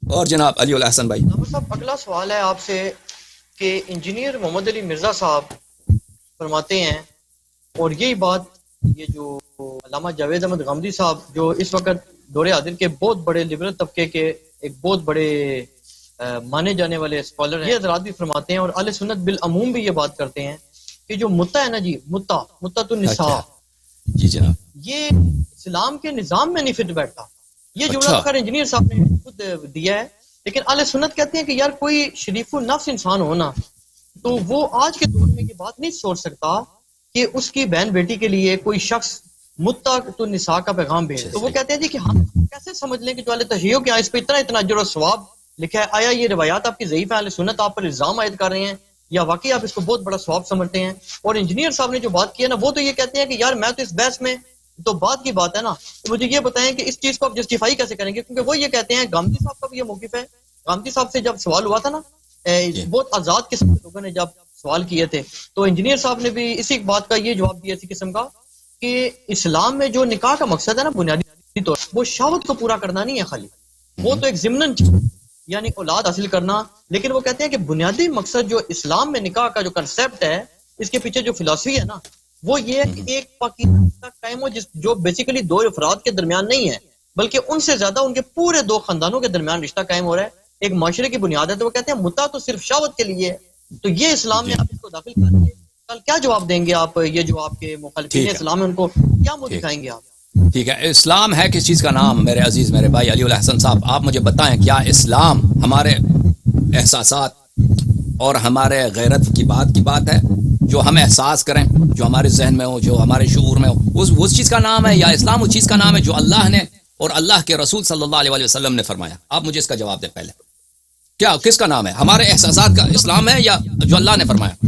اور جناب علی الحسن بھائی صاحب اگلا سوال ہے آپ سے کہ انجینئر محمد علی مرزا صاحب فرماتے ہیں، اور یہی بات یہ جو علامہ جاوید احمد غامدی صاحب جو اس وقت دور حاضر کے بہت بڑے لبرل طبقے کے ایک بہت بڑے مانے جانے والے اسکالر ہیں، یہ حضرات بھی فرماتے ہیں اور اہل سنت بالعموم بھی یہ بات کرتے ہیں کہ جو متع ہے نا جی، متعۃ النساء، جی جناب، یہ اسلام کے نظام میں نہیں فٹ بیٹھتا. یہ جملہ خیر انجینئر صاحب نے خود دیا ہے، لیکن اہل سنت کہتے ہیں کہ یار کوئی شریف النفس انسان ہونا تو وہ آج کے دور میں یہ بات نہیں سوچ سکتا کہ اس کی بہن بیٹی کے لیے کوئی شخص متعۃ النساء کا پیغام بھیجے. تو وہ کہتے ہیں جی کہ ہم کیسے سمجھ لیں کہ جو اہل تشیع کے اس پہ اتنا اجر و ثواب لکھا ہے، آیا یہ روایات آپ کی ضعیف ہے، اہل سنت آپ پر الزام عائد کر رہے ہیں، یا واقعی آپ اس کو بہت بڑا ثواب سمجھتے ہیں؟ اور انجینئر صاحب نے جو بات کی ہے نا، وہ تو یہ کہتے ہیں کہ یار میں تو اس بحث میں تو بات کی بات ہے نا، تو مجھے یہ بتائیں کہ اس چیز کو آپ جسٹیفائی کیسے کریں گے؟ کیونکہ وہ یہ کہتے ہیں، غامدی صاحب کا بھی یہ موقف ہے. غامدی صاحب سے جب سوال ہوا تھا نا، بہت آزاد قسم کے لوگوں نے جب سوال کیے تھے، تو انجینئر صاحب نے بھی اسی بات کا یہ جواب دیا اسی قسم کا کہ اسلام میں جو نکاح کا مقصد ہے نا بنیادی طور وہ شہوت کو پورا کرنا نہیں ہے خالی، وہ تو ایک ضمناً چیز یعنی اولاد حاصل کرنا. لیکن وہ کہتے ہیں کہ بنیادی مقصد جو اسلام میں نکاح کا جو کنسیپٹ ہے، اس کے پیچھے جو فلسفی ہے نا، وہ یہ ہے کہ ایک پاکیزہ قائم ہو جو بیسیکلی دو افراد کے درمیان نہیں ہے بلکہ ان سے زیادہ ان کے پورے دو خاندانوں کے درمیان رشتہ قائم ہو رہا ہے، ایک معاشرے کی بنیاد ہے. تو وہ کہتے ہیں متع تو صرف شہوت کے لیے ہے، تو یہ اسلام میں آپ اس کو داخل کریں گے. کل کیا جواب دیں گے آپ؟ یہ جو آپ کے مخالفین اسلام ہیں ان کو کیا منہ دکھائیں گے آپ؟ ٹھیک ہے، اسلام ہے کس چیز کا نام؟ میرے عزیز میرے بھائی علی الحسن صاحب، آپ مجھے بتائیں کیا اسلام ہمارے احساسات اور ہمارے غیرت کی بات ہے، جو ہم احساس کریں، جو ہمارے ذہن میں ہو، جو ہمارے شعور میں ہو، اس چیز کا نام ہے، یا اسلام اس چیز کا نام ہے جو اللہ نے اور اللہ کے رسول صلی اللہ علیہ وسلم نے فرمایا؟ آپ مجھے اس کا جواب دیں پہلے. کیا کس کا نام ہے؟ ہمارے احساسات کا اسلام ہے یا جو اللہ نے فرمایا؟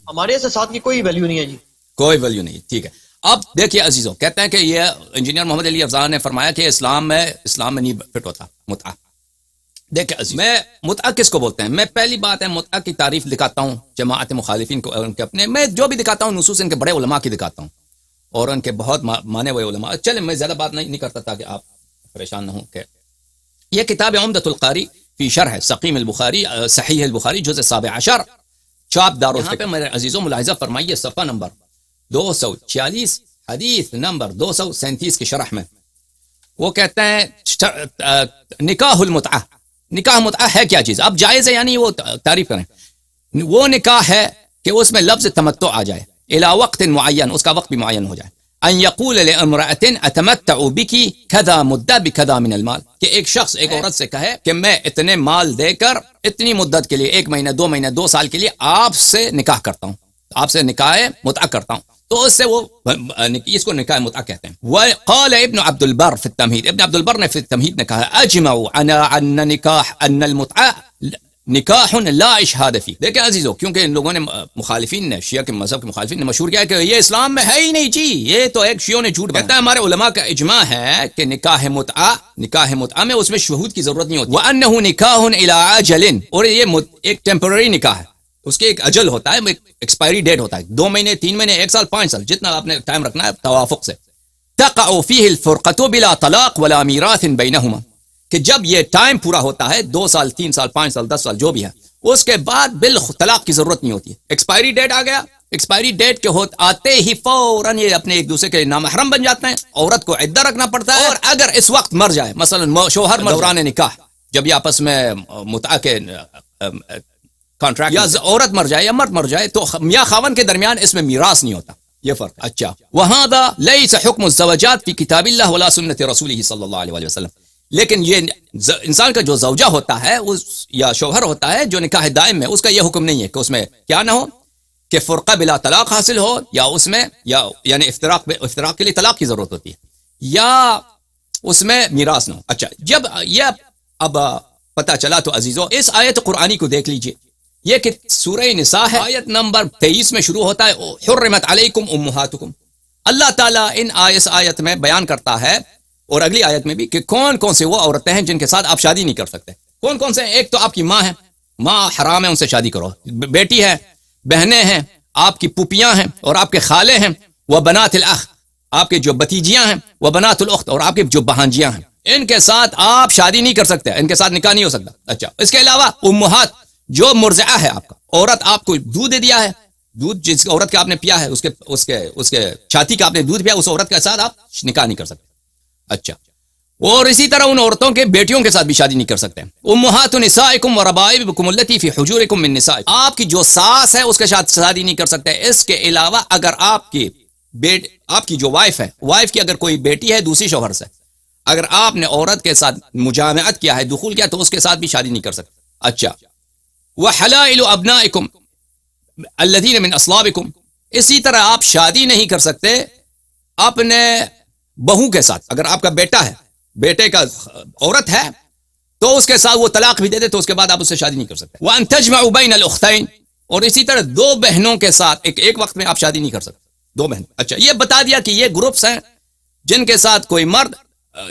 ہمارے احساسات کی کوئی ویلیو نہیں ہے جی، کوئی ویلیو نہیں. ٹھیک ہے، اب دیکھیے عزیزوں، کہتے ہیں کہ یہ انجینئر محمد علی افضل نے فرمایا کہ اسلام میں نہیں فٹ ہوتا متعہ. دیکھیں عزیز، میں متعہ کس کو بولتے ہیں؟ میں پہلی بات ہے متعہ کی تعریف دکھاتا ہوں جماعت مخالفین کو، ان کے اپنے میں جو بھی دکھاتا ہوں نصوص ان کے بڑے علماء کی دکھاتا ہوں اور ان کے بہت مانے ہوئے علماء. چلیں میں زیادہ بات نہیں کرتا تاکہ آپ پریشان نہ ہوں. کہ یہ کتاب عمدۃ القاری فی شرح سقیم البخاری صحیح البخاری جزء 17 چاپ دارالفقہ پہ میرے عزیزوں ملاحظہ فرمائیے صفحہ نمبر 246 حدیث نمبر 237 کی شرح میں وہ کہتے ہیں نکاح المتعہ. نکاح متعہ ہے کیا چیز؟ اب جائز ہے یعنی وہ تعریف کریں. وہ نکاح ہے کہ اس میں لفظ تمتع آ جائے، الی وقت معین، اس کا وقت بھی معین ہو جائے. ان یقول لامرأة اتمتع بک کذا مدہ بکذا من المال، کہ ایک شخص ایک عورت سے کہے کہ میں اتنے مال دے کر اتنی مدت کے لیے، 1 مہینہ 2 مہینہ 2 سال کے لیے آپ سے نکاح کرتا ہوں، آپ سے نکاح متعہ کرتا ہوں، تو اس سے وہ اس کو نکاح متعہ کہتے ہیں. وقال ابن عبد البر فی التمہید، ابن عبد البر نے فی التمہید نے کہا اجمعوا ان نکاح ان المتعہ نکاح لا اشہاد فی. دیکھیں عزیزو، کیونکہ ان لوگوں نے مخالفین نے، شیعہ کے مذہب کے مخالفین نے مشہور کیا ہے کہ یہ اسلام میں ہے ہی نہیں جی، یہ تو ایک شیعوں نے جھوٹ بنایا. کہتا ہے ہمارے علماء کا اجماع ہے کہ نکاح متعہ میں اس میں شہود کی ضرورت نہیں ہوتی. وانہ نکاح الی اجل، اور یہ ایک ٹیمپرری نکاح ہے، اس کے ایک اجل ہوتا ہے، ایکسپائری ڈیٹ ہوتا ہے، 2 مہینے 3 مہینے 1 سال 5 سال، جتنا آپ نے ٹائم رکھنا ہے توافق سے. تقع فیہ الفرقۃ بلا طلاق ولا میراث بینہما، کہ جب یہ ٹائم پورا ہوتا ہے 2 سال 3 سال 5 سال 10 سال جو بھی ہے، اس کے بعد طلاق کی ضرورت نہیں ہوتی ہے. ایکسپائری ڈیٹ آ گیا، ایکسپائری ڈیٹ کے آتے ہی فوراً یہ اپنے ایک دوسرے کے نامحرم بن جاتے ہیں. عورت کو عدہ رکھنا پڑتا ہے، اور اگر اس وقت مر جائے، مثلا شوہر دوران نکاح جب یہ آپس میں متعہ کے کانٹریکٹ، یا عورت مر جائے یا مرد مر جائے، تو میاں خاوند کے درمیان اس میں میراث نہیں ہوتا. یہ فرق. اچھا، وہذا لیس حکم الزوجات فی کتاب اللہ ولا سنت رسولہ صلی اللہ علیہ وسلم. لیکن یہ انسان کا جو زوجہ ہوتا ہے یا شوہر ہوتا ہے جو نکاح دائم میں، اس کا یہ حکم نہیں ہے کہ اس میں کیا نہ ہو کہ فرقہ بلا طلاق حاصل ہو، یا اس میں یعنی افتراق کے لیے طلاق کی ضرورت ہوتی ہے، یا اس میں میراث نہ ہو. اچھا، جب یہ اب پتہ چلا تو عزیزو اس آیت قرآنی کو دیکھ لیجئے. یہ کہ سورہ نساء ہے، آیت نمبر 23 میں شروع ہوتا ہے حرمت علیکم امہاتکم. اللہ تعالیٰ اس آیت میں بیان کرتا ہے، اور اگلی آیت میں بھی، کہ کون کون سے وہ عورتیں ہیں جن کے ساتھ آپ شادی نہیں کر سکتے. کون کون سے ہیں؟ ایک تو آپ کی ماں ہے، ماں حرام ہے، ان سے شادی کرو. بیٹی ہے، بہنیں ہیں، آپ کی پھوپھیاں ہیں اور آپ کے خالے ہیں. وہ بنات الاخ، آپ کے جو بتیجیاں ہیں وہ بنات الاخت اور آپ کے جو بہانجیاں ہیں ان کے ساتھ آپ شادی نہیں کر سکتے, ان کے ساتھ نکاح نہیں ہو سکتا. اچھا اس کے علاوہ امہات جو مرضعہ ہے آپ کا, عورت آپ کو دودھ دے دیا ہے, دودھ جس عورت کا آپ نے پیا ہے اس کے چھاتی کا آپ نے دودھ پیا, اس عورت کے ساتھ آپ نکاح نہیں کر سکتے. اچھا اور اسی طرح ان عورتوں کے بیٹیوں کے ساتھ بھی شادی نہیں کر سکتے. امہات نسائکم وربائبکم التی فی حجورکم من نسائکم, آپ کی جو ساس ہے اس کے ساتھ شادی نہیں کر سکتے. اس کے علاوہ اگر آپ کی جو وائف کی اگر کوئی بیٹی ہے دوسری شوہر سے, اگر آپ نے عورت کے ساتھ مجامعت کیا ہے, دخول کیا, تو اس کے ساتھ بھی شادی نہیں کر سکتے. اچھا وحلائل ابنائکم الذین من اصلابکم, اسی طرح آپ شادی نہیں کر سکتے اپنے بہو کے ساتھ. اگر آپ کا بیٹا ہے, بیٹے کا عورت ہے, تو اس کے ساتھ وہ طلاق بھی دے دے تو اس کے بعد آپ اس سے شادی نہیں کر سکتے. وان تجمعوا بین الاختین, اور اسی طرح دو بہنوں کے ساتھ ایک وقت میں آپ شادی نہیں کر سکتے, دو بہن. اچھا یہ بتا دیا کہ یہ گروپس ہیں جن کے ساتھ کوئی مرد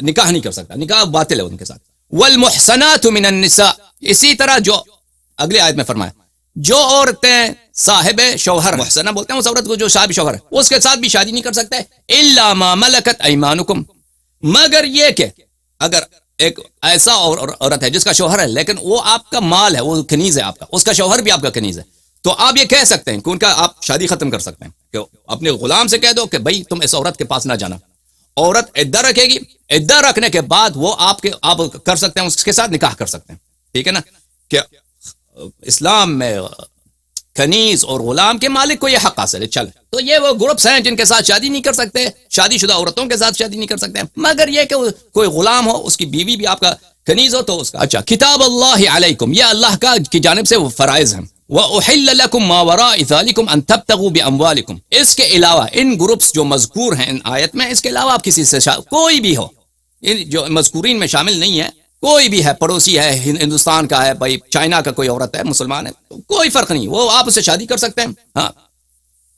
نکاح نہیں کر سکتا, نکاح باطل ہے ان کے ساتھ. والمحصنات من النساء, اسی طرح جو اگلے آیت میں فرمایا جو عورتیں صاحب شوہر, محسنہ بولتے ہیں اس عورت کو جو صاحب شوہر ہے, اس کے ساتھ بھی شادی نہیں کر سکتے. الا ما ملکت ایمانکم, مگر یہ کہ اگر ایک ایسا عورت ہے جس کا شوہر ہے لیکن وہ آپ کا مال ہے, وہ کنیز ہے آپ کا, اس کا شوہر بھی آپ کا کنیز ہے, تو آپ یہ کہہ سکتے ہیں کہ ان کا آپ شادی ختم کر سکتے ہیں کہ اپنے غلام سے کہہ دو کہ بھائی تم اس عورت کے پاس نہ جانا. عورت عدہ رکھے گی, عدہ رکھنے کے بعد وہ آپ کر سکتے ہیں, اس کے ساتھ نکاح کر سکتے ہیں. ٹھیک ہے نا, کہ اسلام میں کنیز اور غلام کے مالک کو یہ حق حاصل ہے. چل تو یہ وہ گروپس ہیں جن کے ساتھ شادی نہیں کر سکتے, شادی شدہ عورتوں کے ساتھ شادی نہیں کر سکتے, مگر یہ کہ کوئی غلام ہو, اس کی بیوی بھی آپ کا کنیز ہو تو اس کا. اچھا کتاب اللہ علیکم, یہ اللہ کی جانب سے وہ فرائض ہیں. وَأُحِلَّ لَكُمْ مَا وَرَاءِ ذَلِكُمْ أَن تَبْتَغُوا بِأَمْوَالِكُمْ, اس کے علاوہ ان گروپس جو مذکور ہیں ان آیت میں, اس کے علاوہ آپ کسی سے کوئی بھی ہو, ان جو مذکورین میں شامل نہیں ہے, کوئی بھی ہے, پڑوسی ہے, ہندوستان کا ہے, بھائی چائنا کا کوئی عورت ہے, مسلمان ہے, تو کوئی فرق نہیں, وہ آپ اسے شادی کر سکتے ہیں. ہاں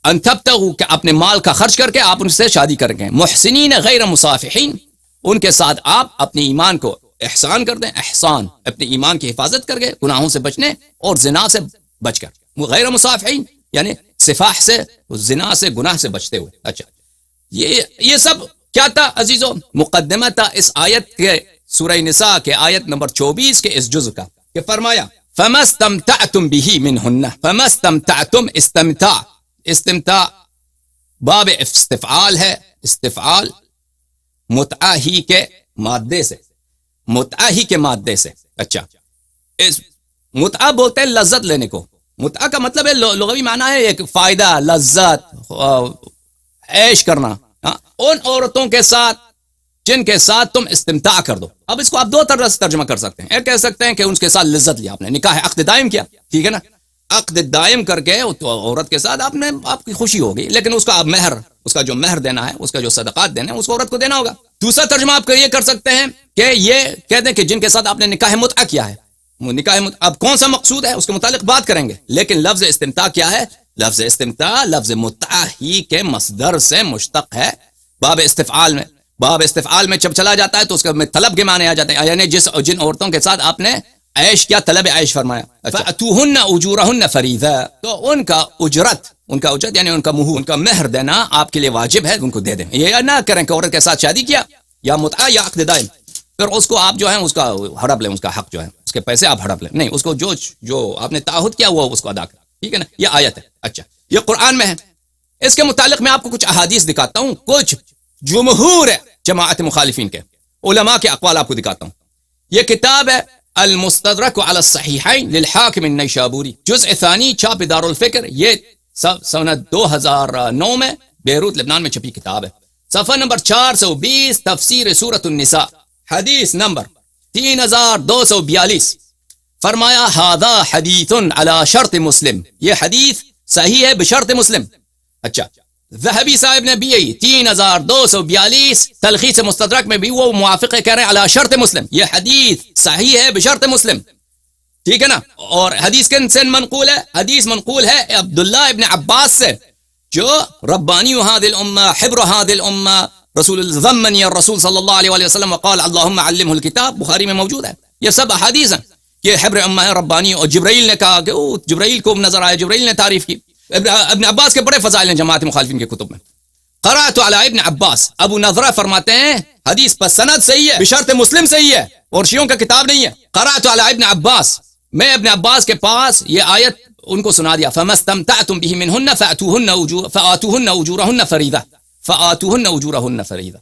ان تبتغوا, کہ اپنے مال کا خرچ کر کے آپ ان سے شادی کریں گے. محسنین غیر مصافحین, ان کے ساتھ آپ اپنے ایمان کو احسان کر دیں, احسان اپنے ایمان کی حفاظت کر کے گناہوں سے بچنے اور زنا سے بچ کر. غیر مصافحین یعنی صفاح سے, زنا سے, گناہ سے بچتے ہوئے. اچھا یہ سب کیا تھا عزیزو؟ مقدمہ تھا اس آیت کے سورہ نساء کے آیت نمبر 24 کے اس جزء کا, کہ فرمایا فَمَا اسْتَمْتَعْتُمْ بِهِ مِنْهُنَّ, فَمَا اسْتَمْتَعْتُمْ, استمتاع باب استفعال ہے, استفعال متعہ ہی کے مادے سے, متعہ ہی کے مادے سے. اچھا اس متعہ بولتے ہیں لذت لینے کو. متعہ کا مطلب ہے لغوی معنی ہے ایک فائدہ, لذت, عیش کرنا. ان عورتوں کے ساتھ جن کے ساتھ تم استمتاع کر دو. اب اس کو آپ دو طرح سے ترجمہ کر سکتے ہیں. ایک کہہ سکتے ہیں کہ ان کے ساتھ لذت لیا آپ نے, نکاح عقد دائم کیا, ٹھیک ہے نا, عقد دائم کر کے تو عورت کے ساتھ آپ کی خوشی ہوگی, لیکن اس کا مہر, اس کا جو مہر دینا ہے, اس کا جو صدقات دینا ہے, اس کو عورت کو دینا ہوگا. دوسرا ترجمہ آپ یہ کر سکتے ہیں کہ یہ کہتے ہیں کہ جن کے ساتھ آپ نے نکاح متعہ کیا ہے, نکاح اب کون سا مقصود ہے اس کے متعلق بات کریں گے, لیکن لفظ استمتاع کیا ہے؟ لفظ استمتاع لفظ متعہ ہی کے مصدر سے مشتق ہے. باب استفعال میں جب چلا جاتا ہے تو اس میں طلب کے معنی آ جاتے ہیں, یعنی جن عورتوں کے ساتھ آپ نے عیش کیا, طلب عیش فرمایا. فَأْتُوهُنَّ أُجُورَهُنَّ فَرِيضًا, تو ان کا اجرت یعنی ان کا مہور, ان کا مہر دینا آپ کے لیے واجب ہے, ان کو دے دیں. یہ نہ کریں کہ عورت کے ساتھ شادی کیا یا متعہ یا عقد دائم, پھر اس کو آپ جو ہے اس کا ہڑپ لیں, اس کا حق جو ہے, اس کے پیسے آپ ہڑپ لیں. نہیں, اس کو جو آپ نے تعہد کیا وہ اس کو ادا کریں. ٹھیک ہے نا, یہ آیت ہے. اچھا یہ قرآن میں ہے. اس کے متعلق میں آپ کو کچھ احادیث دکھاتا ہوں, کچھ جمہور جماعت مخالفین کے علماء کے اقوال آپ کو دکھاتا ہوں. یہ کتاب ہے المستدرک علی الصحیحین للحاکم النیشابوری, جزء ثانی, چھاپ دار الفکر, یہ سنہ 2009 میں بیروت لبنان میں چھپی کتاب ہے. صفحہ نمبر 420, تفسیر سورۃ النساء, حدیث نمبر 3242, فرمایا ھذا حدیث علی شرط مسلم, یہ حدیث صحیح ہے بشرط مسلم. اچھا ذہبی صاحب نے بھی یہی 3242 تلخیص مستدرک میں بھی وہ موافق کہہ رہے ہیں علی شرط مسلم, یہ حدیث صحیح ہے بشرط مسلم. ٹھیک ہے نا, اور حدیث کن سے منقول ہے؟ حدیث منقول ہے عبداللہ ابن عباس سے, جو ربانی هذه الامه حبر هذه الامه رسول ضمنی الرسول صلی اللہ علیہ وسلم وقال اللهم علمه الكتاب, بخاری میں موجود ہے. یہ سب احادیث ہیں, یہ حبر امہ ہے, ربانی, اور جبرائیل نے کہا کہ جبرائیل کو نظر آیا, جبرائیل نے تعریف کی. ابن عباس کے بڑے فضائل ہیں جماعت مخالفین کے کتب میں. قرأت علی ابن عباس، ابو نضرہ فرماتے ہیں حدیث پر سند صحیح ہے، بشرط مسلم صحیح ہے اور شیعوں کا کتاب نہیں ہے. قرأت علی ابن عباس، میں ابن عباس کے پاس یہ آیت ان کو سنا دیا. فما استمتعتم به منهن فآتوهن اجورهن فریضہ، فآتوهن اجورهن فریضہ.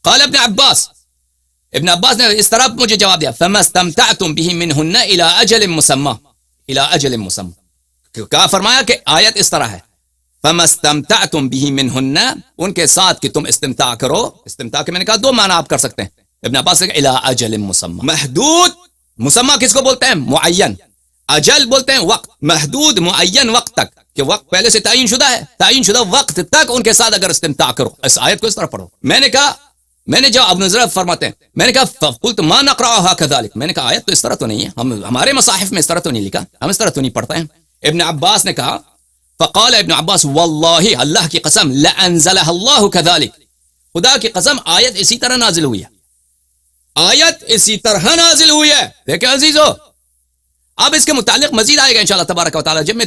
قال ابن عباس، ابن عباس نے اس طرح مجھے جواب دیا، فما استمتعتم به منهن الى اجل مسمى، الى اجل مسمى. کہا فرمایا کہ آیت اس طرح ہے، فما استمتعتم به منهن، ان کے ساتھ کہ تم استمتاع کرو. استمتاع کے میں نے کہا دو معنی آپ کر سکتے ہیں. ابن عباس نے کہا الى اجل مسمى، محدود. مسمى کس کو بولتے ہیں؟ معین. اجل بولتے ہیں وقت، محدود معین وقت تک، کہ وقت پہلے سے تعین شدہ ہے، تعین شدہ وقت تک ان کے ساتھ اگر استمتاع کرو. اس آیت کو اس طرح پڑھو. میں نے کہا، میں نے جب ابن نظر فرماتے ہیں، میں نے کہا فقلت ما نقرأها كذلك، میں نے کہا آیت تو اس طرح تو نہیں ہے، ہمارے مصاحف میں اس طرح تو نہیں لکھا، ہم اس طرح تو نہیں پڑھتے ہیں. ابن عباس نے کہا، فقال ابن عباس واللہ، اللہ کی قسم، لانزلها الله كذلك، خدا کی قسم آیت اسی طرح نازل ہوئی ہے، آیت اسی طرح نازل ہوئی ہے. دیکھیں عزیزو، اب اس کے متعلق مزید آئے گا انشاءاللہ تبارک و تعالی. جب میں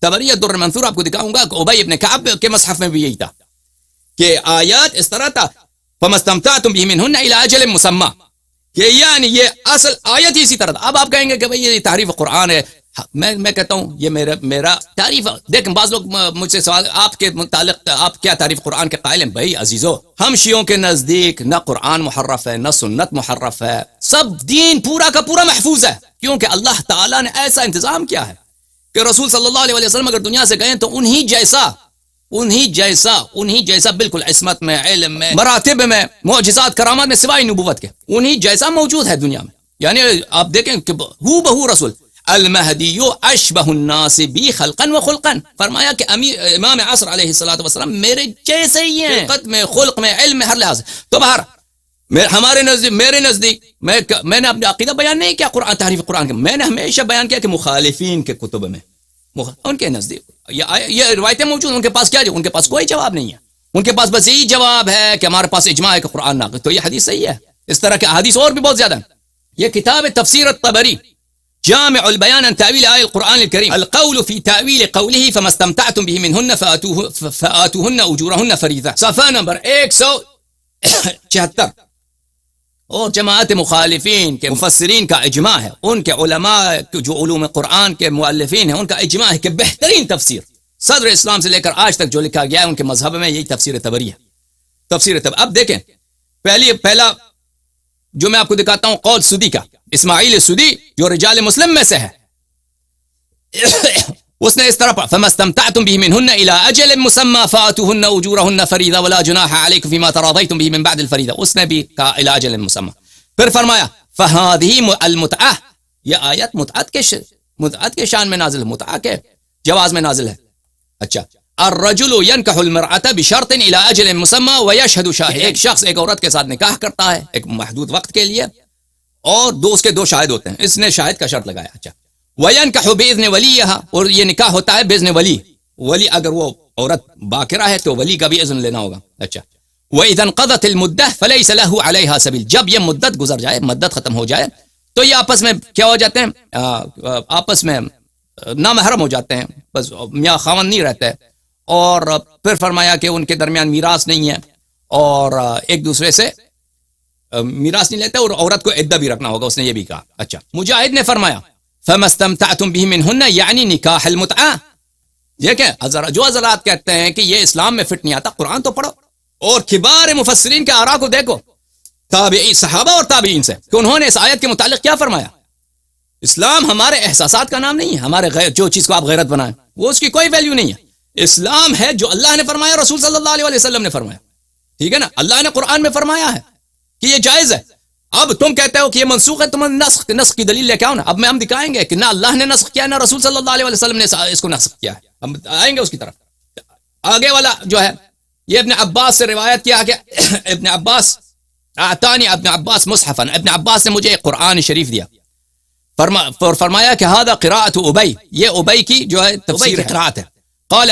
تبری الدر المنثور آپ کو دکھاؤں گا کہ ابی ابن کعب کے مصحف میں بھی یہی تھا کہ آیات اس طرح تھا، فما استمتعتم به منهن الى اجل مسمى، کہ یعنی یہ اصل آیت ہی اسی طرح تھا. اب آپ کہیں گے کہ بھئی یہ تحریف قرآن ہے. میں کہتا ہوں یہ میرا تعریف. دیکھیں بعض لوگ مجھ سے سوال آپ کے متعلق، آپ کیا تعریف قرآن کے قائل ہیں؟ بھائی عزیزو، ہم شیعوں کے نزدیک نہ قرآن محرف ہے نہ سنت محرف ہے، سب دین پورا کا پورا محفوظ ہے، کیونکہ اللہ تعالیٰ نے ایسا انتظام کیا ہے کہ رسول صلی اللہ علیہ وسلم اگر دنیا سے گئے تو انہی جیسا بالکل عصمت میں، علم میں، مراتب میں، معجزات کرامات میں سوائے نبوت کے انہی جیسا موجود ہے دنیا میں. یعنی آپ دیکھیں کہ ہو بہو رسول المہدی اشبہ الناس بی خلقا و خلقا، فرمایا کہ امام عصر علیہ الصلوۃ والسلام میرے جیسے ہی ہیں، خلقت میں، خلق میں، علم میں، ہر لحاظ. تو باہر ہمارے نزدیک، میرے نزدیک، میں نے اپنا عقیدہ بیان نہیں کیا قرآن تحریف قرآن کے، میں نے ہمیشہ بیان کیا کہ مخالفین کے کتب میں، ان کے نزدیک یہ روایتیں موجود، ان کے پاس کیا، ان کے پاس کوئی جواب نہیں ہے، ان کے پاس بس یہی جواب ہے کہ ہمارے پاس اجماع ہے کہ قرآن ناقص. تو یہ حدیث صحیح ہے. اس طرح کے احادیث اور بھی بہت زیادہ ہیں. یہ کتاب تفسیر الطبری، جامع البیان عن تاویل آیات القرآن الکریم، القول فی تاویل قوله فما استمتعتم به منهن فآتوهن اجورهن فریضہ، صفحہ نمبر 174. اور جماعت مخالفین کے مفسرین کا اجماع ہے، ان کے علماء جو علوم قرآن کے مؤلفین ہیں ان کا اجماع ہے کہ بہترین تفسیر صدر اسلام سے لے کر آج تک جو لکھا گیا ہے ان کے مذہب میں یہی تفسیر طبری ہے. تفسیر طبری. اب دیکھیں پہلا جو میں آپ کو دکھاتا ہوں قول سدی کا، اسماعیل سدی جو رجال مسلم میں سے ہے، اس نے اس طرح پڑھا، فما استمتعتم به منهن الى اجل مسمى فاتوهن اجورهن فريضه ولا جناح عليكم فيما تراضيتم به من بعد الفريضه. اس نے بھی کہا الى اجل مسمى. پھر فرمایا فهذه المتعه، یہ آیت متعت کے شان میں نازل، متعہ کے جواز میں نازل ہے. اچھا، الرجل ينكح المرأة بشرط الى اجل مسمى ويشهد شاهد، ایک شخص ایک عورت کے ساتھ نکاح کرتا ہے ایک محدود وقت کے لیے اور اس کے دو شاہد ہوتے ہیں، اس نے شاہد کا شرط لگایا. اچھا، وَيَنْكَحُ بِإِذْنِ وَلِيِّهَا، اور یہ نکاح ہوتا ہے بِإِذْنِ ولی اگر وہ عورت باکرہ ہے تو ولی کا بھی اذن لینا ہوگا. اچھا، وَإِذَا انْقَضَتِ الْمُدَّةُ فَلَيْسَ لَهُ عَلَيْهَا سَبِيلٌ، جب یہ مدت گزر جائے، مدت ختم ہو جائے تو یہ آپس میں کیا ہو جاتے ہیں، آپس میں نامحرم ہو جاتے ہیں، بس میاں خاوند نہیں رہتے. اور پھر فرمایا کہ ان کے درمیان میراث نہیں ہے اور ایک دوسرے سے میراث نہیں لیتے، اور عورت کو عدہ بھی رکھنا ہوگا، اس نے یہ بھی کہا. اچھا، مجاہد نے فرمایا فما استمتعتم به منهن یعنی نکاح المتعہ. دیکھیں جو حضرات کہتے ہیں کہ یہ اسلام میں فٹ نہیں آتا، قرآن تو پڑھو اور کبار مفسرین کے آراء کو دیکھو، تابعین، صحابہ اور تابعین سے، کہ انہوں نے اس آیت کے متعلق کیا فرمایا. اسلام ہمارے احساسات کا نام نہیں ہے، ہمارے جو چیز کو آپ غیرت بنائیں وہ اس کی کوئی ویلیو نہیں ہے. اسلام ہے جو اللہ نے فرمایا، رسول صلی اللہ علیہ وسلم نے فرمایا، ٹھیک ہے نا، اللہ نے قرآن میں فرمایا ہے کہ یہ جائز ہے. اب تم کہتے ہو کہ یہ منسوخ ہے، تم نسخ کی دلیل لے کے آؤ نا. اب ہم دکھائیں گے کہ نہ اللہ نے نسخ کیا، نہ رسول صلی اللہ علیہ وسلم نے اس کو نسخ کیا ہے. ہم آئیں گے اس کی طرف. آگے والا جو ہے یہ ابن عباس سے روایت کیا کہ ابن عباس اعطانی ابن عباس مصحفا، ابن عباس نے مجھے قرآن شریف دیا، فرمایا کہ هذا قراءت ابی، یہ ابی کی جو ہے تفسیر قراءت ہے. قال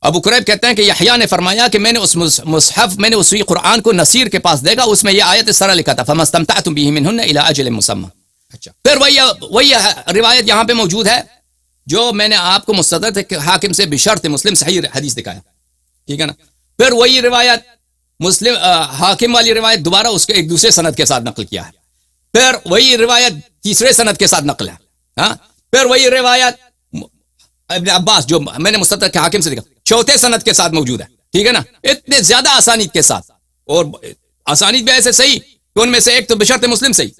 ابو قریب کہتے ہیں کہ یحییٰ نے فرمایا کہ میں نے اس مصحف، میں نے اسی قرآن کو نصیر کے پاس دیکھا، اس میں یہ آیت اس طرح لکھا تھا فما استمتعتم به منهن الى اجل مسمى. اچھا، پھر وہی روایت یہاں پہ موجود ہے جو میں نے آپ کو مستدرک حاکم سے بشرط مسلم صحیح حدیث دکھایا، ٹھیک ہے نا. پھر وہی روایت مسلم حاکم والی روایت دوبارہ اس کے ایک دوسرے سند کے ساتھ نقل کیا ہے. پھر وہی روایت تیسرے سند کے ساتھ نقل ہے. ہاں پھر وہی روایت ابن عباس جو میں نے مستدرک کے حاکم سے دیکھا چوتھے سند کے ساتھ موجود ہے. ٹھیک ہے نا, اتنے زیادہ آسانیت کے ساتھ, اور آسانیت بھی ایسے صحیح کہ ان میں سے ایک تو بشرط مسلم صحیح.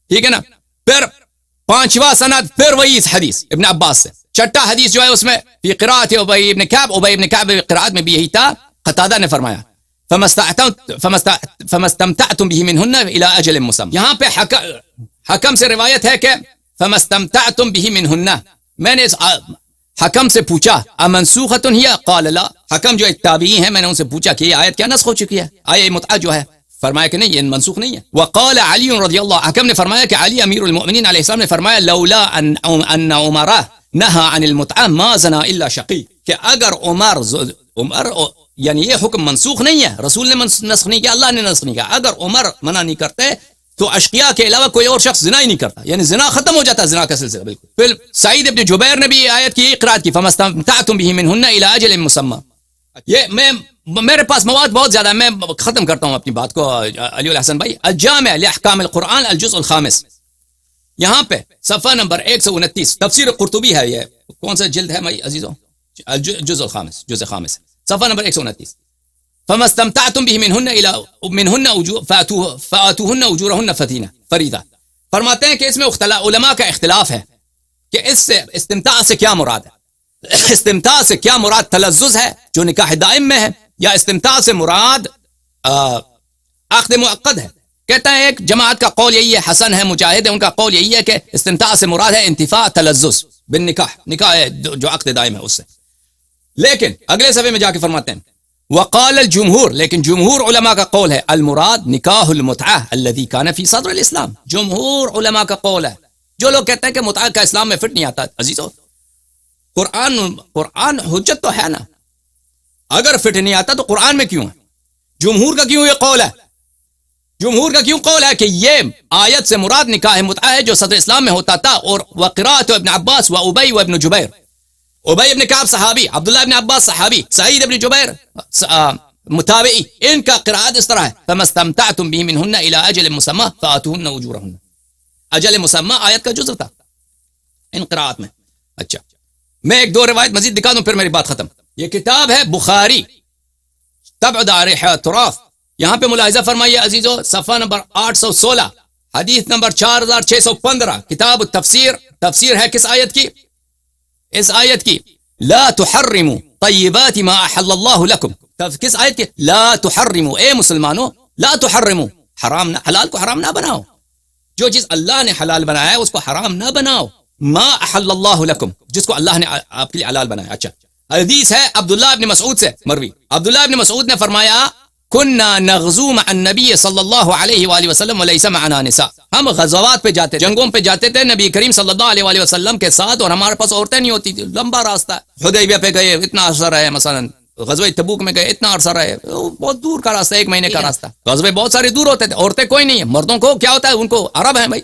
ٹھیک ہے نا. پھر پانچواں سند پھر وہی حدیث ابن عباس سے. چھٹا حدیث جو ہے اس میں فی قراءت ابی ابن کعب قراءت میں بھی یہی تھا. قتادہ نے فرمایا فمستمتعتم به منهن الى اجل مسمى. یہاں پہ حکم سے روایت ہے کہ فمستمتعتم به منهن, میں نے حکم سے پوچھا امنسوخۃ ہی, قال لا. حکم جو ایک تابعی ہیں, میں نے ان سے پوچھا کہ یہ آیت کیا نسخ ہو چکی ہے, آیہ متعہ جو ہے, فرمایا کہ نہیں یہ منسوخ نہیں ہے. وقال علی رضی اللہ, حکم نے فرمایا کہ علی امیر المؤمنین علیہ السلام نے فرمایا لولا ان عمر نہى عن المتعہ ما زنا الا شقی, کہ اگر عمر یعنی یہ حکم منسوخ نہیں ہے, رسول نے نسخ نہیں کیا, اللہ نے نسخ نہیں کیا, اگر عمر منع نہیں کرتے تو اشقیاء کے علاوہ کوئی اور شخص زنا ہی نہیں کرتا, یعنی زنا ختم ہو جاتا, زنا کا سلسلہ بالکل. پھر سعید ابن جبیر نے بھی یہ آیت کی قرات کی فمستمتعتم به منهن الى اجل مسمى. یہ میرے پاس مواد بہت زیادہ ہے, میں ختم کرتا ہوں اپنی بات کو. علی الحسن بھائی, الجامع لاحکام القرآن الجزء الخامس, یہاں پہ صفحہ نمبر 129, تفسیر قرطبی ہے. یہ کون سا جلد ہے بھائی عزیزوں؟ الجزء الخامس, جزء خامس, صفحہ نمبر 129. فمستمتعتم به منهن فآتوهن اجورهن فریضہ. فرماتے ہیں کہ اس میں علماء کا اختلاف ہے کہ اس سے استمتاع سے کیا مراد ہے. استمتاع سے کیا مراد تلذذ ہے جو نکاح دائم میں ہے, یا استمتاع سے مراد عقد مؤقت ہے. کہتا ہے ایک جماعت کا قول یہی ہے, حسن ہے, مجاہد ہے, ان کا قول یہی ہے کہ استمتاع سے مراد ہے انتفاع تلذذ بالنکاح, نکاح جو عقد دائم ہے اس سے. لیکن اگلے صفحے میں جا کے فرماتے ہیں وقال الجمہور, لیکن جمہور علماء کا قول ہے المراد نکاح المتعہ الذي كان في صدر الاسلام. جمہور علماء کا قول ہے. جو لوگ کہتے ہیں کہ متعہ کا اسلام میں فٹ نہیں آتا, عزیزو قرآن حجت تو ہے نا, اگر فٹ نہیں آتا تو قرآن میں کیوں ہے؟ جمہور کا کیوں یہ قول ہے؟ جمہور کا کیوں قول ہے کہ یہ آیت سے مراد نکاح متعہ ہے جو صدر اسلام میں ہوتا تھا, اور وقراءت ابن عباس و ابی و ابن جبیر, ابی ابن کعب صحابی, عبداللہ ابن عباس صحابی, سعید ابن جبیر متابعی, ان کا قرآت اس طرح ہے فمستمتعتم به منهن الى اجل مسمى فآتوهن اجورهن. اجل مسمى آیت کا جزء تھا ان قرآت میں. اچھا میں ایک دو روایت مزید دکھا دوں پھر میری بات ختم. یہ کتاب ہے بخاری طبع دارح تراف, یہاں پہ ملاحظہ فرمائیے عزیزو, صفحہ نمبر 816, حدیث نمبر 4615, کتاب التفسیر. تفسیر ہے کس آیت کی؟ اس آیت کی لا تحرموا طیبات ما احل اللہ لکم. کس آیت کی؟ لا تحرموا, اے مسلمانوں لا تحرموا, حرام نہ, حلال کو حرام نہ بناؤ, جو چیز اللہ نے حلال بنایا ہے اس کو حرام نہ بناؤ. ما احل اللہ لکم, جس کو اللہ نے آپ کے لیے حلال بنایا. اچھا حدیث ہے عبداللہ ابن مسعود سے مروی, عبداللہ ابن مسعود نے فرمایا کننا نغزو مع النبی صلی اللہ علیہ وآلہ وسلم ولیس معنا نساء, ہم غزوات پہ جاتے, جنگوں پہ جاتے تھے نبی کریم صلی اللہ علیہ وآلہ وسلم کے ساتھ, اور ہمارے پاس عورتیں نہیں ہوتی تھی. لمبا راستہ, حدیبیہ پہ گئے اتنا عرصہ رہے, مثلا غزوہ تبوک میں گئے اتنا عرصہ رہے, بہت دور کا راستہ, 1 مہینے کا راستہ. غزوے بہت سارے دور ہوتے تھے, عورتیں کوئی نہیں ہے. مردوں کو کیا ہوتا ہے, ان کو عرب ہیں بھائی,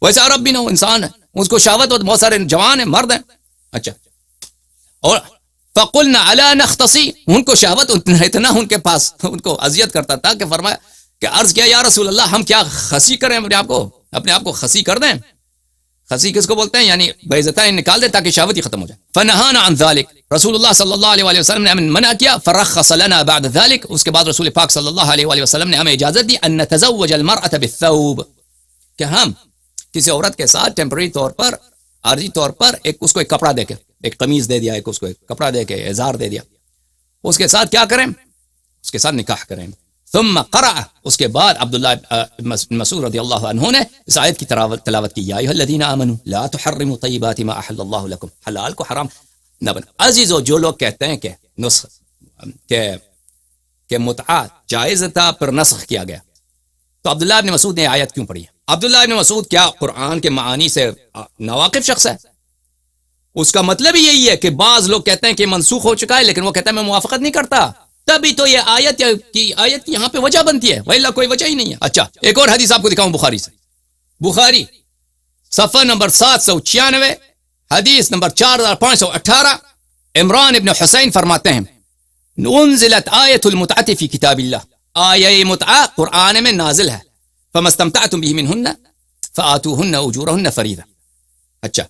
ویسے عرب بھی نہ ہو, انسان ہے, اس کو شہوت ہوتی, بہت سارے جوان ہیں, مرد ہیں. اچھا اور فقلنا الا نختصی, ان کو شہوت اتنا ان کے پاس ان کو اذیت کرتا تھا کہ فرمایا کہ عرض کیا یا رسول اللہ ہم کیا خسی کریں, اپنے آپ کو خسی کر دیں. خسی کس کو بولتے ہیں؟ یعنی بے عزتائی نکال دیں تاکہ شہوت ہی ختم ہو جائے. فنہانا عن ذلك, رسول اللہ صلی اللہ علیہ وسلم نے ہمیں منع کیا. فرخص لنا بعد ذلك, اس کے بعد رسول پاک صلی اللہ علیہ وسلم نے ہمیں اجازت دی ان نتزوج المرأة بالثوب, کہ ہم کسی عورت کے ساتھ ٹیمپرری طور پر, عارضی طور پر اس کو ایک کپڑا دے کے, ایک قمیض دے دیا, اس کو ایک کپڑا دے کے, ازار دے دیا, اس کے ساتھ کیا کریں, اس کے ساتھ نکاح کریں. ثم قرأ, اس کے بعد عبداللہ بن مسعود رضی اللہ عنہ نے اس آیت کی تلاوت کی, یا ایھا الذین آمنوا لا تحرموا طیبات ما احل اللہ لکم, حلال کو حرام نہ بنا. عزیزو جو لوگ کہتے ہیں کہ نسخ کہ متعہ جائز تھا پھر نسخ کیا گیا, تو عبداللہ بن مسعود نے آیت کیوں پڑھی ہے؟ عبداللہ بن مسعود کیا قرآن کے معانی سے ناواقف شخص ہے؟ اس کا مطلب ہی یہی ہے کہ بعض لوگ کہتے ہیں کہ منسوخ ہو چکا ہے, لیکن وہ کہتا ہے میں موافقت نہیں کرتا, تبھی تو یہ آیت کی یہاں پہ وجہ بنتی ہے, وَإِلَّا کوئی وجہ ہی نہیں ہے. اچھا ایک اور حدیث آپ کو دکھاؤں بخاری سے, بخاری صفحہ نمبر 796, حدیث نمبر 4518, عمران ابن حسین فرماتے ہیں انزلت آیت المتعۃ فی کتاب اللہ، آیہ متعہ قرآن میں نازل ہے، فما استمتعتم به منہن فآتوہن اجورہن فریضہ. اچھا،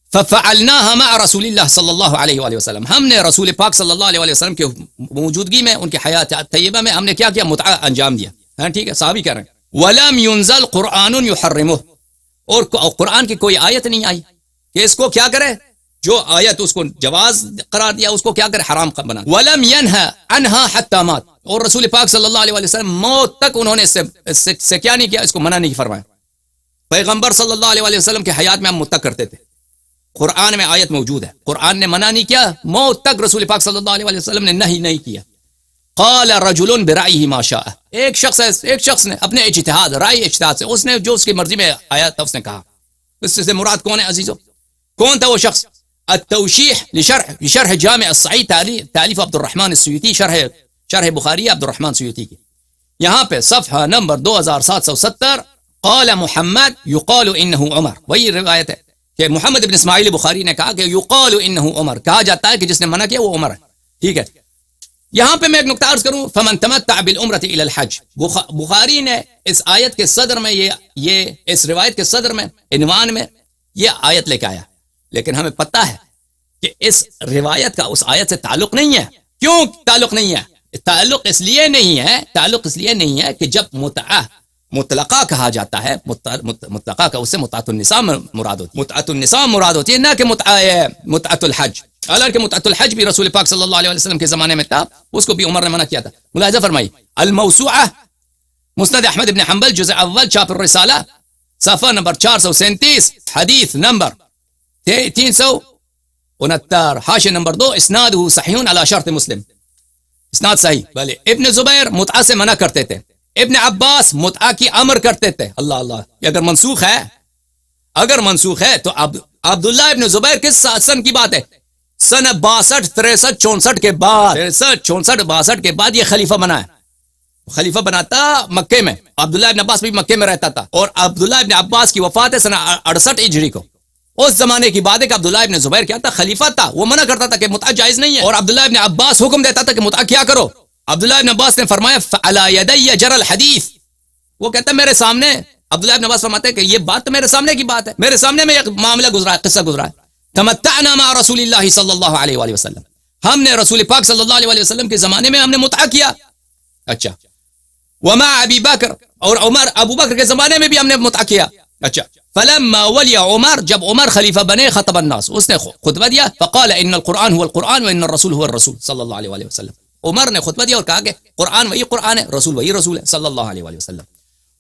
ففعلناها مع رسول اللہ صلی اللہ علیہ وآلہ وسلم، ہم نے رسول پاک صلی اللہ علیہ وآلہ وسلم کے موجودگی میں، ان کی حیات طیبہ میں ہم نے کیا کیا؟ متعہ انجام دیا. ہاں ٹھیک ہے، صحابی کہہ رہے ہیں وَلَمْ يُنزَلْ قُرْآنٌ يُحَرِّمُهُ، اور قرآن کی کوئی آیت نہیں آئی کہ اس کو کیا کرے، جو آیت اس کو جواز قرار دیا اس کو کیا کرے، حرام بنا. وَلَمْ يَنْهَ عَنْهَا حَتَّى مَاتَ، اور رسول پاک صلی اللہ علیہ وسلم موت تک انہوں نے اس سے کیا نہیں کیا، اس کو منع نہیں فرمایا. پیغمبر صلی اللہ علیہ وسلم کے حیات میں ہم متع کرتے تھے، قرآن میں آیت موجود ہے، قرآن نے منع نہیں کیا، موت تک رسول پاک صلی اللہ علیہ وسلم نے نہیں کیا. قال رجل برأیہ ما شاء، ایک شخص نے اپنے اجتہاد، رائے اجتہاد سے، اس نے جو اس کی مرضی میں آیا تھا اس نے کہا. اس سے مراد کون ہے عزیزو؟ کون تھا وہ شخص؟ التوشیح لشرح جامع الصحیح، تالیف عبد الرحمن السیوطی، شرح بخاری عبد الرحمن سیوطی کی. یہاں پہ صفحہ نمبر 2770، قال محمد یقال انہ عمر، وہی روایت ہے کہ محمد بن اسماعیل بخاری نے کہا کہ یقال انہ عمر، کہا جاتا ہے کہ جس نے منع کیا وہ عمر ہے. ٹھیک ہے، یہاں پہ میں ایک نقطہ عرض کروں، فمن تمتع بالعمرۃ الی الحج، بخاری نے اس آیت کے صدر میں یہ اس روایت کے صدر میں، عنوان میں یہ آیت لے کے آیا، لیکن ہمیں پتہ ہے کہ اس روایت کا اس آیت سے تعلق نہیں ہے. کیوں تعلق نہیں ہے؟ تعلق اس لیے نہیں ہے کہ جب متعہ مطلقہ کہا جاتا ہے، مطلقہ کا اس سے متعۃ النساء مراد ہوتی ہے، نہ کہ متعۃ الحج. حالانکہ متعۃ الحج بھی رسول پاک صلی اللہ علیہ وسلم کے زمانے میں تھا، اس کو بھی عمر نے منع کیا تھا. ملاحظہ فرمائی، الموسوعہ مسند احمد بن حنبل جزء اول چھاپ الرسالہ، صفحہ نمبر 437، حدیث نمبر 369، حاشیہ نمبر 2، اسنادہ صحیح علی شرط مسلم، اسناد صحیح. بھلے ابن زبیر متعہ سے منع کرتے تھے، ابن عباس متعہ کی امر کرتے تھے. اللہ، یہ اگر منسوخ ہے تو عبداللہ ابن زبیر کس سن کی بات ہے؟ سن 62 63 64 کے بعد، 63 64 62 کے بعد یہ خلیفہ بنا ہے. خلیفہ بناتا مکے میں، عبداللہ ابن عباس بھی مکے میں رہتا تھا، اور عبداللہ ابن عباس کی وفات ہے سن 68 ہجری کو. اس زمانے کی بات ہے کہ عبداللہ ابن زبیر کیا تھا؟ خلیفہ تھا. وہ منع کرتا تھا کہ متعہ جائز نہیں ہے، اور عبداللہ ابن عباس حکم دیتا تھا کہ متعہ کیا کرو. عبداللہ ابن عباس نے فرمایا فعلی یدی جر الحدیث، وہ کہتا ہے میرے سامنے، عبداللہ ابن عباس فرماتے ہیں کہ یہ بات تو میرے سامنے کی بات ہے، میرے سامنے میں ایک معاملہ گزرا ہے، قصہ گزرا ہے. تمتعنا مع رسول اللہ صلی اللہ علیہ وآلہ وسلم، ہم نے رسول پاک صلی اللہ علیہ وسلم کے زمانے میں ہم نے متعہ کیا. اچھا، ومع ابی بکر، اور ابو بکر کے زمانے میں بھی ہم نے متعہ کیا. اچھا، فلما ولی عمر، جب عمر خلیفہ بنے، خطب الناس، اس نے خطبہ دیا، فقال ان القرآن هو القرآن وان الرسول هو الرسول صلی اللہ علیہ وآلہ وسلم. عمر نے خطبہ دیا اور کہا کہ قرآن وہی قرآن ہے، رسول وہی رسول ہے صلی اللہ علیہ وآلہ وسلم.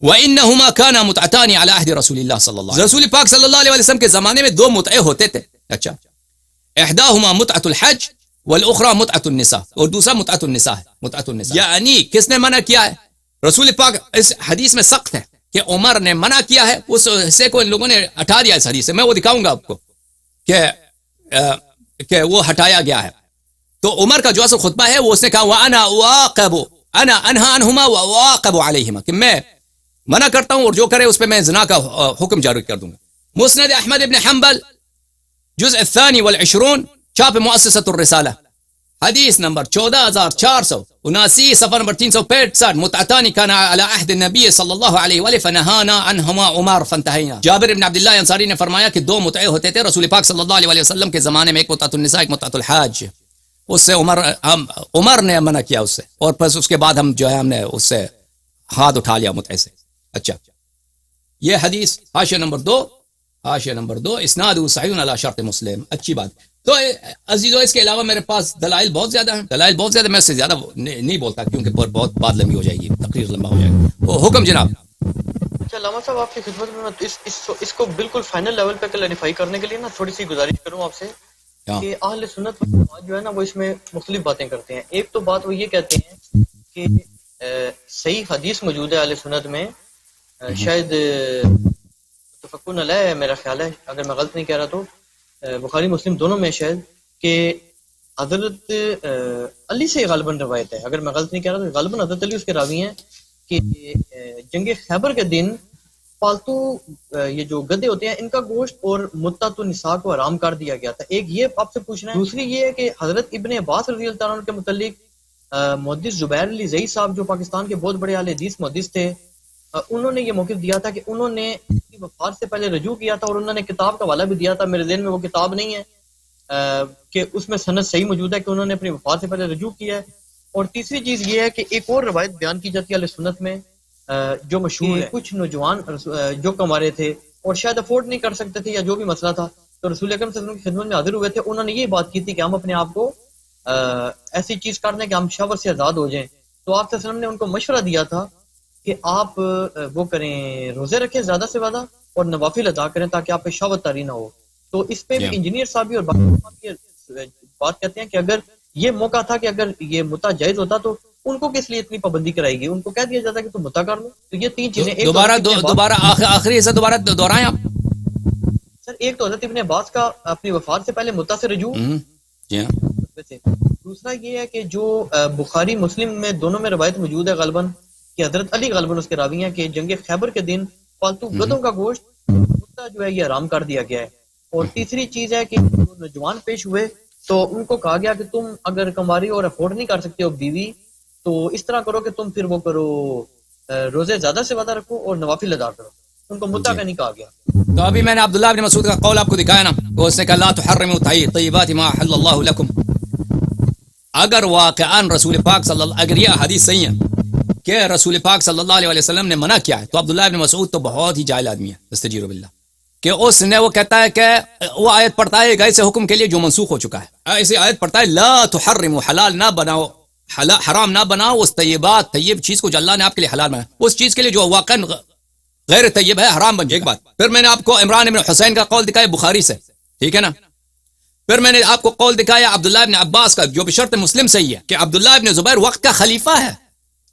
وانهما كانا متعتان على عهد رسول اللہ صلی اللہ علیہ وسلم، رسول پاک صلی اللہ علیہ وسلم کے زمانے میں دو متعے ہوتے تھے. اچھا، احداهما متعۃ الحج والاخرى متعۃ النساء، اور دوسرا متعۃ النساء ہے. متعۃ النساء یعنی کس نے منع کیا ہے؟ رسول پاک. اس حدیث میں سخت ہے کہ عمر نے منع کیا ہے، اس حصے کو ان لوگوں نے ہٹا دیا اس حدیث سے. میں وہ دکھاؤں گا آپ کو کہ وہ ہٹایا گیا ہے. تو عمر کا جو اصل خطبہ ہے وہ اس نے کہا وانا واقب، انا انہا عنہما واقب علیہما، کہ میں منع کرتا ہوں اور جو کرے اس پہ میں زنا کا حکم جاری کر دوں گا. مسند احمد ابن حنبل جزء الثانی والعشرون، چھاپ مؤسسۃ الرسالہ، حدیث نمبر 14479، صفحہ نمبر 365، متعتان کان علی عہد النبی صلی اللہ علیہ وآلہ فنہانا عنہما عمر فانتہینا. جابر ابن عبداللہ انصاری نے فرمایا کہ دو متعے ہوتے تھے رسول پاک صلی اللہ علیہ وسلم کے زمانے میں، ایک متعۃ النساء، ایک متعۃ الحاج. اس سے عمر نے منع کیا اس سے، اور پس اس کے بعد ہم جو ہے ہم نے اس سے ہاتھ اٹھا لیا متعے سے. اچھا، یہ حدیث حاشیہ نمبر 2، اسناد صحیح علی شرط مسلم. اچھی بات. تو عزیزو اس کے علاوہ میرے پاس دلائل بہت زیادہ ہیں، میں اس سے زیادہ نہیں بولتا کیونکہ بہت بات لمبی ہو جائے گی، تقریر لمبا ہو جائے گا. حکم جناب. اچھا علامہ صاحب، آپ کی خدمت میں اس کو بالکل فائنل لیول پہ کلیریفائی کرنے کے لیے نا تھوڑی سی گزارش کروں آپ سے کہ اہل سنت والجماعت جو ہے نا وہ اس میں مختلف باتیں کرتے ہیں. ایک تو بات وہ یہ کہتے ہیں کہ صحیح حدیث موجود ہے اہل سنت میں، شاید متفقون علیہ میرا خیال ہے، اگر میں غلط نہیں کہہ رہا تو بخاری مسلم دونوں میں شاید، کہ حضرت علی سے غالباً روایت ہے، اگر میں غلط نہیں کہہ رہا تو غالباً حضرت علی اس کے راوی ہیں، کہ جنگ خیبر کے دن پالتو یہ جو گدے ہوتے ہیں ان کا گوشت اور متعۃ النساء کو حرام کر دیا گیا تھا. ایک یہ آپ سے پوچھنا ہے. دوسری یہ ہے کہ حضرت ابن عباس رضی اللہ عنہ کے متعلق محدث زبیر علی زئی صاحب جو پاکستان کے بہت بڑے اہل حدیث محدث تھے, انہوں نے یہ موقف دیا تھا کہ انہوں نے اپنی وفات سے پہلے رجوع کیا تھا, اور انہوں نے کتاب کا حوالہ بھی دیا تھا. میرے ذہن میں وہ کتاب نہیں ہے کہ اس میں سند صحیح موجود ہے کہ انہوں نے اپنی وفات سے پہلے رجوع کیا ہے. اور تیسری چیز یہ ہے کہ ایک اور روایت بیان کی جاتی ہے اہل سنت میں جو مشہور ہے, کچھ نوجوان جو کمارے تھے اور شاید افورڈ نہیں کر سکتے تھے یا جو بھی مسئلہ تھا, تو رسول اکرم صلی اللہ علیہ وسلم کی خدمت میں حاضر ہوئے تھے. انہوں نے یہ بات کی تھی کہ ہم اپنے آپ کو ایسی چیز کر دیں کہ ہم شہوت سے آزاد ہو جائیں. تو آپ صلی اللہ علیہ وسلم نے ان کو مشورہ دیا تھا کہ آپ وہ کریں, روزے رکھیں زیادہ سے زیادہ اور نوافل ادا کریں تاکہ آپ پہ شہوت طاری نہ ہو. تو اس پہ بھی انجینئر صاحب بھی اور باقی بات کہتے ہیں کہ اگر یہ موقع تھا کہ اگر یہ متع جائز ہوتا تو ان کو کس لیے اتنی پابندی کرائی گئی, ان کو کہہ دیا جاتا کہ تم متع کر لو. تو یہ تین چیزیں دوبارہ آخری حصہ دوبارہ دہرائیں آپ سر. ایک تو حضرت ابن عباس کا اپنی وفات سے پہلے متع سے رجوع, دوسرا یہ ہے کہ جو بخاری مسلم میں دونوں میں روایت موجود ہے غالباً کہ حضرت علی غالباً اس کے راوی ہیں کہ جنگ خیبر کے دن پالتو گدوں کا گوشت متع جو ہے یہ حرام کر دیا گیا ہے. اور تیسری چیز ہے کہ جو نوجوان پیش ہوئے تو ان کو کہا گیا کہ تم اگر کماری اور افورڈ نہیں کر سکتے ہو بیوی, تو اس طرح کرو کہ تم پھر وہ کرو روزے زیادہ سے زیادہ رکھو اور نوافل ادا کرو. ان کو متع کا نہیں کہا گیا. تو ابھی میں نے عبداللہ بن مسعود کا قول آپ کو دکھایا نا, تو اس نے کہا لا تحرموا طیبات ما احل اللہ لکم. اگر واقعاً رسول پاک صلی اللہ, اگر یہ حدیث صحیح ہے کہ رسول پاک صلی اللہ علیہ وسلم نے منع کیا ہے, تو عبداللہ بن مسعود تو بہت ہی جاہل آدمی ہے استجیر باللہ, کہ اس نے وہ کہتا ہے کہ وہ آیت پڑھتا ہے ایک ایسے حکم کے لیے جو منسوخ ہو چکا ہے. ایسی آیت پڑھتا ہے لا تحرموا, حلال نہ بناؤ, حرام نہ بناؤ اس طیبات, طیب چیز کو جو اللہ نے آپ کے لیے حلال بنایا, اس چیز کے لیے جو واقعا غیر طیب ہے حرام بن جائے. ایک بات. پھر میں نے آپ کو عمران بن حسین کا قول دکھایا بخاری سے, ٹھیک ہے نا. پھر میں نے آپ کو قول دکھایا عبداللہ ابن عباس کا جو بشرط مسلم صحیح ہے کہ عبداللہ ابن زبیر وقت کا خلیفہ ہے,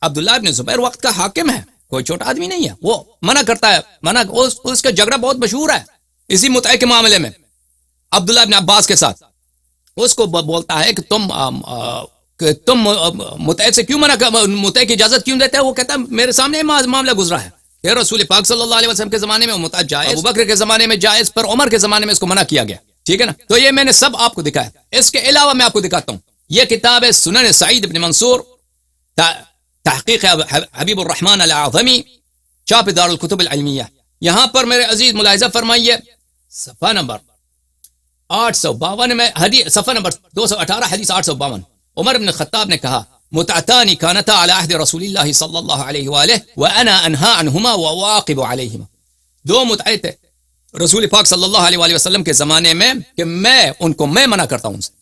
عبداللہ ابن زبیر وقت کا حاکم ہے, کوئی چھوٹا آدمی نہیں ہے. وہ منع کرتا ہے, منع اس کا جھگڑا بہت مشہور ہے اسی متع کے معاملے میں عبداللہ ابن عباس کے ساتھ. اس کو بولتا ہے کہ تم متع سے کیوں منع, متع کی اجازت کیوں دیتے ہیں. وہ کہتا ہے میرے سامنے معاملہ گزرا ہے کہ رسول پاک صلی اللہ علیہ وسلم کے زمانے میں متع جائز, ابو بکر کے زمانے میں جائز, پر عمر کے زمانے میں اس کو منع کیا گیا, ٹھیک ہے نا. تو یہ میں نے سب آپ کو دکھایا. اس کے علاوہ میں آپ کو دکھاتا ہوں, یہ کتاب ہے سنن سعید بن منصور, تحقیق حبیب الرحمن الاعظمی, چاپ دار الکتب العلمیہ. یہاں پر میرے عزیز ملاحظہ فرمائیے صفحہ نمبر 852 میں حدیث, صفحہ نمبر 218 حدیث 852. عمر بن الخطاب نے کہا متعتان كانتا على عهد رسول الله صلی اللہ علیہ وآلہ وانا انہا عنہما وواقب علیہما. دو متعے تھے رسول پاک صلی اللہ علیہ وآلہ وسلم کے زمانے میں کہ میں ان کو میں منع کرتا ہوں ان سے.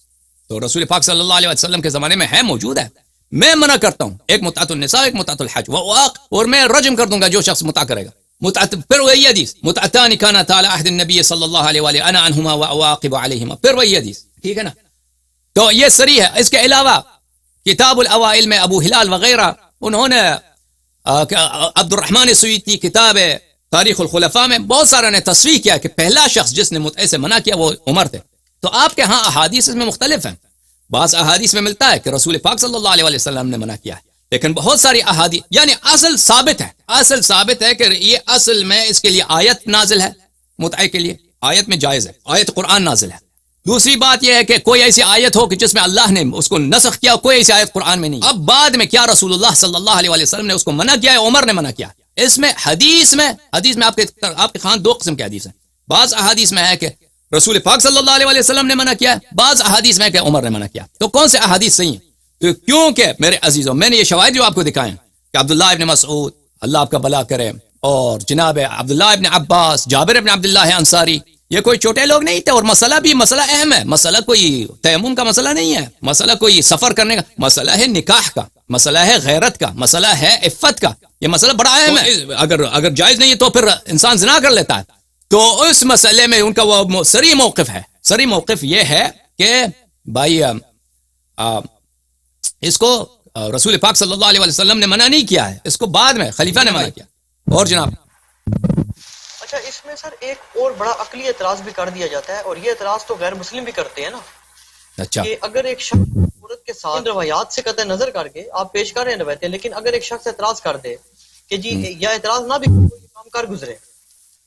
تو رسول پاک صلی اللہ علیہ وسلم کے زمانے میں ہے, موجود ہے, میں منع کرتا ہوں. ایک متعۃ النساء, ایک متعۃ الحج, اور میں رجم کر دوں گا جو شخص متع کرے گا. پھر وہی حدیث متعتان كانتا على عهد النبي صلی اللہ علیہ وآلہ انا عنہما وواقب علیہما. پھر وہی حدیث, ٹھیک ہے نا. تو یہ صریح ہے. اس کے علاوہ کتاب الاوائل میں ابو ہلال وغیرہ انہوں نے عبد الرحمن سیوطی کتاب تاریخ الخلفاء میں بہت سارے نے تصریح کیا کہ پہلا شخص جس نے متع سے منع کیا وہ عمر تھے. تو آپ کے ہاں احادیث میں مختلف ہیں. بعض احادیث میں ملتا ہے کہ رسول پاک صلی اللہ علیہ وسلم نے منع کیا ہے, لیکن بہت ساری احادیث یعنی اصل ثابت ہے کہ یہ اصل میں اس کے لیے آیت نازل ہے, متع کے لیے آیت میں جائز ہے, آیت قرآن نازل ہے. دوسری بات یہ ہے کہ کوئی ایسی آیت ہو کہ جس میں اللہ نے اس کو نسخ کیا, کوئی ایسی آیت قرآن میں نہیں. اب بعد میں کیا رسول اللہ صلی اللہ علیہ وسلم نے اس کو منع کیا ہے, عمر نے منع کیا. اس میں حدیث میں آپ کے خان دو قسم کے حدیث ہیں. بعض احادیث میں ہے کہ رسول پاک صلی اللہ علیہ وسلم نے منع کیا, بعض احادیث میں ہے کہ عمر نے منع کیا. تو کون سے احادیث صحیح ہیں؟ کیونکہ میرے عزیزوں میں نے یہ شواہد جو آپ کو دکھائے کہ عبداللہ ابن مسعود اللہ آپ کا بھلا کرے, اور جناب عبداللہ ابن عباس, جابر ابن عبداللہ انصاری, یہ کوئی چھوٹے لوگ نہیں تھے. اور مسئلہ بھی مسئلہ اہم ہے, مسئلہ کوئی تیمم کا مسئلہ نہیں ہے, مسئلہ کوئی سفر کرنے کا مسئلہ ہے, نکاح کا مسئلہ ہے, غیرت کا مسئلہ ہے, عفت کا, یہ مسئلہ بڑا اہم ہے. اگر جائز نہیں ہے تو پھر انسان زنا کر لیتا ہے. تو اس مسئلے میں ان کا وہ صریح موقف ہے. صریح موقف یہ ہے کہ بھائی اس کو رسول پاک صلی اللہ علیہ وسلم نے منع نہیں کیا ہے, اس کو بعد میں خلیفہ نے منع کیا. اور جناب اچھا, اس میں سر ایک اور بڑا عقلی اعتراض بھی کر دیا جاتا ہے, اور یہ اعتراض تو غیر مسلم بھی کرتے ہیں نا. اچھا, کہ اگر ایک شخص عورت کے ساتھ روایات سے قطع نظر کر کے آپ پیش کر رہے ہیں روایتیں, لیکن اگر ایک شخص اعتراض کر دے کہ جی یا اعتراض نہ بھی کوئی کام کر گزرے,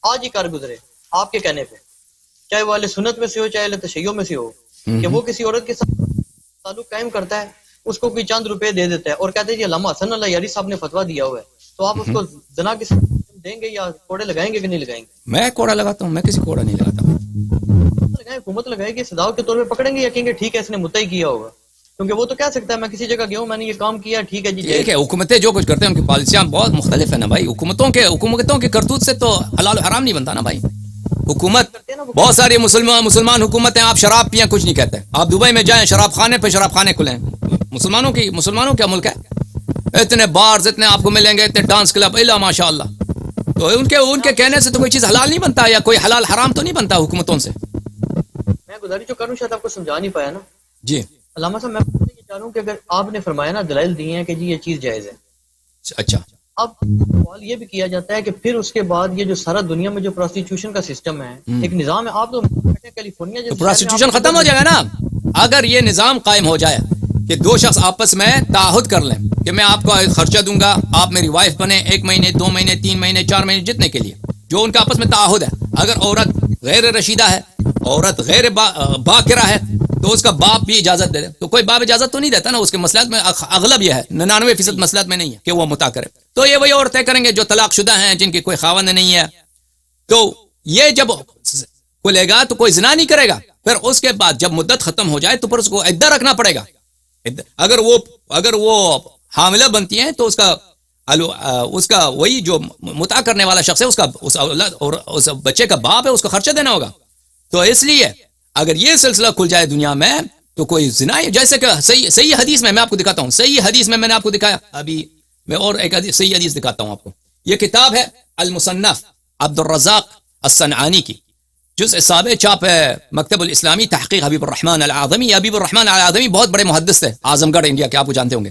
آج ہی کر گزرے آپ کے کہنے پہ، چاہے وہ اہل سنت میں سے ہو چاہے اہل تشیع میں سے ہو، کہ وہ کسی عورت کے ساتھ تعلق قائم کرتا ہے، اس کو کوئی چند روپے دے دیتا ہے اور کہتے ہیں جی علامہ حسن اللہ یاری صاحب نے فتویٰ دیا ہوا ہے، تو آپ اس کو زنا کے ساتھ دیں گے یا کوڑے لگائیں گے کہ نہیں لگائیں گے؟ میں کوڑا لگاتا ہوں؟ میں کسی کوڑا نہیں لگاتا ہوں. لگائیں، حکومت لگائے گی، سزاؤ کے طور پہ پکڑیں گے یا کہیں گے ٹھیک ہے اس نے متعی کیا ہوگا؟ کیونکہ وہ تو کہہ سکتا ہے میں کسی جگہ گیا ہوں، میں نے یہ کام کیا، ٹھیک ہے جی ٹھیک ہے، حکومتیں جو کچھ کرتے ہیں ان کی پالیسیاں بہت مختلف ہیں نا بھائی. حکومتوں کے کرتوت سے تو حلال و حرام نہیں بنتا نا بھائی. حکومت بہت ساری مسلمان حکومتیں، آپ شراب پئیں کچھ نہیں کہتے. آپ دبئی میں جائیں شراب خانے پہ شراب خانے کھلیں. مسلمانوں کا ملک ہے، اتنے بارز اتنے آپ کو ملیں گے، اتنے ڈانس کلب، الا ماشاء اللہ. تو ان کے کہنے سے تو کوئی چیز حلال نہیں بنتا یا کوئی حلال حرام تو نہیں بنتا حکومتوں سے. میں گزارش جو کروں شاید آپ کو سمجھا نہیں پایا نا جی علامہ صاحب. میں یہ چاہ رہا ہوں کہ اگر آپ نے فرمایا نا دلائل دیے ہیں کہ جی یہ چیز جائز ہے، اچھا، اب سوال یہ بھی کیا جاتا ہے کہ پھر اس کے بعد یہ جو سارا دنیا میں جو پروسٹیٹیوشن کا سسٹم ہے، ایک نظام ہے، آپ تو کیلیفورنیا تو پروسٹیٹیوشن ختم ہو جائے گا نا اگر یہ نظام قائم ہو جائے کہ دو شخص آپس میں تعہد کر لیں کہ میں آپ کو خرچہ دوں گا، آپ میری وائف بنے 1 مہینے 2 مہینے 3 مہینے 4 مہینے جتنے کے لیے جو ان کا آپس میں تعہد ہے. اگر عورت غیر رشیدہ ہے، عورت غیر باکرہ ہے، تو اس کا باپ بھی اجازت دے دے. تو کوئی باپ اجازت تو نہیں دیتا نا، اس کے مسئلات میں اغلب یہ ہے، 99% مسئلات میں نہیں ہے کہ وہ متع کرے. تو یہ وہی عورتیں کریں گے جو طلاق شدہ ہیں، جن کی کوئی خاوند نہیں ہے. تو یہ جب کوئی لے گا تو کوئی زنا نہیں کرے گا. پھر اس کے بعد جب مدت ختم ہو جائے تو پھر اس کو عدہ رکھنا پڑے گا. اگر وہ حاملہ بنتی ہیں تو اس کا وہی جو متع کرنے والا شخص ہے، اس بچے کا باپ ہے، اس کو خرچہ دینا ہوگا. تو اس لیے اگر یہ سلسلہ کھل جائے دنیا میں تو کوئی زنا، جیسے کہ صحیح حدیث میں آپ کو دکھاتا ہوں، صحیح حدیث میں نے آپ کو دکھایا. ابھی میں اور ایک صحیح حدیث دکھاتا ہوں آپ کو. یہ کتاب ہے المصنف عبد الرزاق الصنعانی کی، جزء 7 چاپ ہے مکتب الاسلامی، تحقیق حبیب الرحمن العظمی. حبیب الرحمن العظمی بہت بڑے محدث تھے، اعظم گڑھ انڈیا کے، آپ کو جانتے ہوں گے،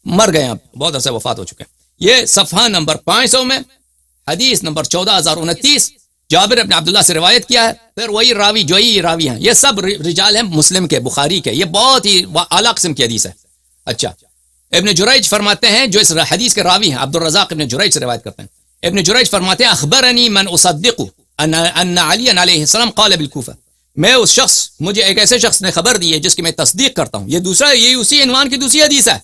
مر گئے ہیں، بہت عرصہ وفات ہو چکے ہیں. یہ صفحہ نمبر 500 میں حدیث نمبر 14029 جابر ابن عبداللہ سے روایت کیا ہے. پھر وہی راوی ہیں، یہ سب رجال ہیں مسلم کے، بخاری کے. یہ بہت ہی اعلیٰ قسم کی حدیث ہے. اچھا، ابن جریج فرماتے ہیں، جو اس حدیث کے راوی ہیں عبد الرزاق ابن جریج سے روایت کرتے ہیں. ابن جریج فرماتے ہیں اخبرنی من اصدق ان علی علیہ السلام قال بالکوفہ. مجھے ایک ایسے شخص نے خبر دی ہے جس کی میں تصدیق کرتا ہوں. یہ اسی عنوان کی دوسری حدیث ہے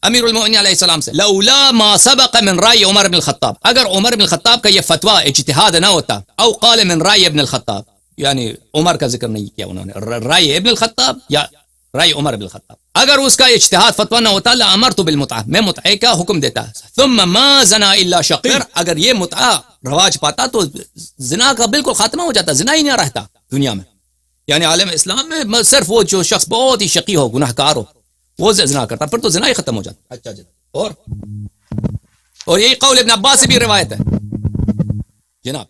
امیر المؤمنین علیہ السلام سے. لولا ما سبق من رأی عمر بن الخطاب، اگر عمر بن الخطاب کا یہ فتویٰ اجتہاد نہ ہوتا، او قال من رأی ابن الخطاب، یعنی عمر کا ذکر نہیں کیا انہوں نے، رأی ابن الخطاب یا رأی عمر بن الخطاب، اگر اس کا اجتہاد فتویٰ نہ ہوتا لامرت بالمتعہ، میں متعہ کا حکم دیتا. ثم ما زنا الا شقیر، اگر یہ متعہ رواج پاتا تو زنا کا بالکل خاتمہ ہو جاتا، زنا ہی نہ رہتا دنیا میں. یعنی عالم اسلام میں صرف وہ جو شخص بہت ہی شقی ہو، گناہ کار ہو، وہ زنا کرتا، پھر تو زنا ہی ختم ہو جاتا. اچھا جی، اور یہی قول ابن عباس سے بھی روایت ہے جناب.